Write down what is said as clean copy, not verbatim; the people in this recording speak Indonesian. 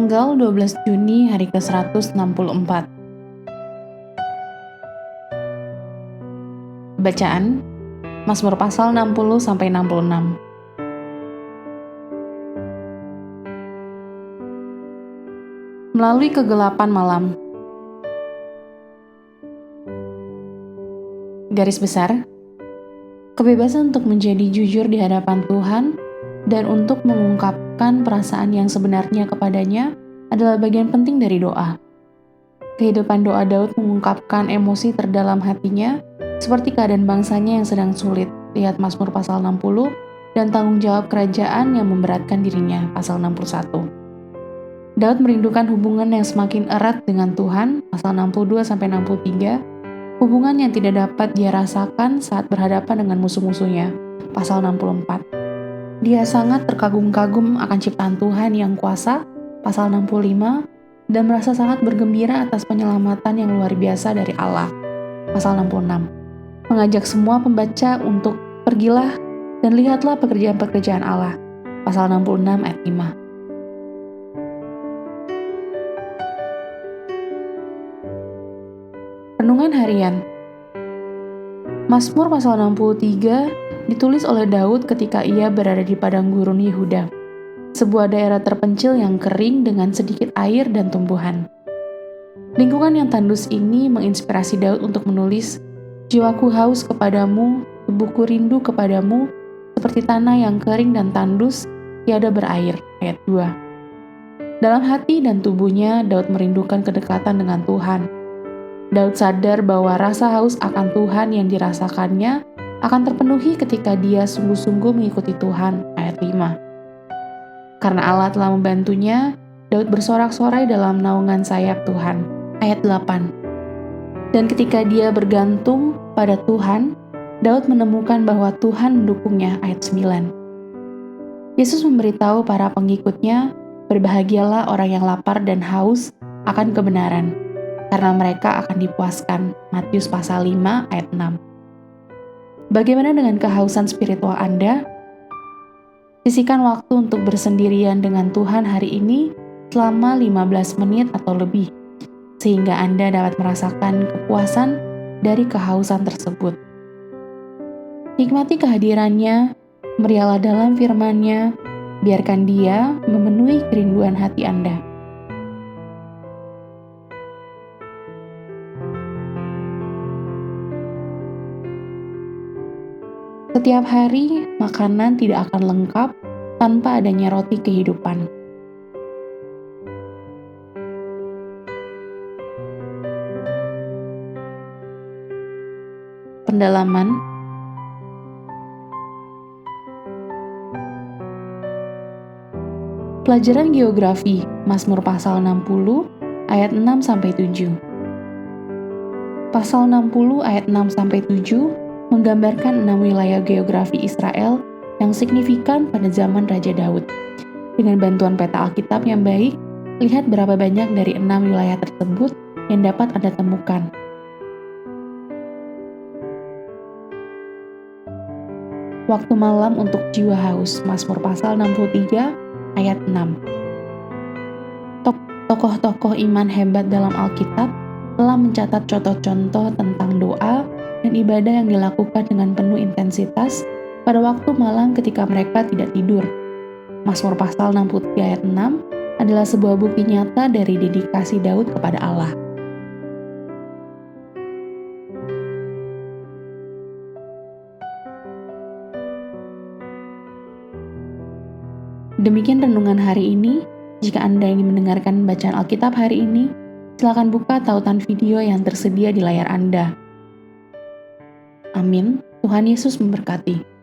Tanggal 12 Juni hari ke-164. Bacaan Mazmur pasal 60-66. Melalui kegelapan malam. Garis besar, kebebasan untuk menjadi jujur di hadapan Tuhan dan untuk mengungkapkan perasaan yang sebenarnya kepadanya adalah bagian penting dari doa. Kehidupan doa Daud mengungkapkan emosi terdalam hatinya, seperti keadaan bangsanya yang sedang sulit, lihat Mazmur pasal 60, dan tanggung jawab kerajaan yang memberatkan dirinya, pasal 61. Daud merindukan hubungan yang semakin erat dengan Tuhan, pasal 62-63, hubungan yang tidak dapat dia rasakan saat berhadapan dengan musuh-musuhnya, pasal 64. Dia sangat terkagum-kagum akan ciptaan Tuhan yang kuasa, pasal 65, dan merasa sangat bergembira atas penyelamatan yang luar biasa dari Allah, pasal 66. Mengajak semua pembaca untuk pergilah dan lihatlah pekerjaan-pekerjaan Allah, pasal 66 ayat 5. Renungan harian. Mazmur pasal 63 ditulis oleh Daud ketika ia berada di padang gurun Yehuda, sebuah daerah terpencil yang kering dengan sedikit air dan tumbuhan. Lingkungan yang tandus ini menginspirasi Daud untuk menulis, "Jiwaku haus kepadamu, tubuhku rindu kepadamu, seperti tanah yang kering dan tandus, tiada berair." Ayat 2. Dalam hati dan tubuhnya, Daud merindukan kedekatan dengan Tuhan. Daud sadar bahwa rasa haus akan Tuhan yang dirasakannya akan terpenuhi ketika dia sungguh-sungguh mengikuti Tuhan. Ayat 5. Karena Allah telah membantunya, Daud bersorak-sorai dalam naungan sayap Tuhan. Ayat 8. Dan ketika dia bergantung pada Tuhan, Daud menemukan bahwa Tuhan mendukungnya. Ayat 9. Yesus memberitahu para pengikutnya, "Berbahagialah orang yang lapar dan haus akan kebenaran, karena mereka akan dipuaskan." Matius pasal 5 ayat 6. Bagaimana dengan kehausan spiritual Anda? Sisihkan waktu untuk bersendirian dengan Tuhan hari ini selama 15 menit atau lebih, sehingga Anda dapat merasakan kepuasan dari kehausan tersebut. Nikmati kehadirannya, merialah dalam firman-Nya, biarkan Dia memenuhi kerinduan hati Anda. Setiap hari, makanan tidak akan lengkap tanpa adanya roti kehidupan. Pendalaman. Pelajaran geografi, Mazmur pasal 60 ayat 6-7. Pasal 60 ayat 6-7 menggambarkan 6 wilayah geografi Israel yang signifikan pada zaman Raja Daud. Dengan bantuan peta Alkitab yang baik, lihat berapa banyak dari 6 wilayah tersebut yang dapat Anda temukan. Waktu malam untuk jiwa haus, Mazmur pasal 63 ayat 6. Tokoh-tokoh iman hebat dalam Alkitab telah mencatat contoh-contoh tentang doa dan ibadah yang dilakukan dengan penuh intensitas pada waktu malam ketika mereka tidak tidur. Mazmur pasal 63 ayat 6 adalah sebuah bukti nyata dari dedikasi Daud kepada Allah. Demikian renungan hari ini. Jika Anda ingin mendengarkan bacaan Alkitab hari ini, silakan buka tautan video yang tersedia di layar Anda. Amin. Tuhan Yesus memberkati.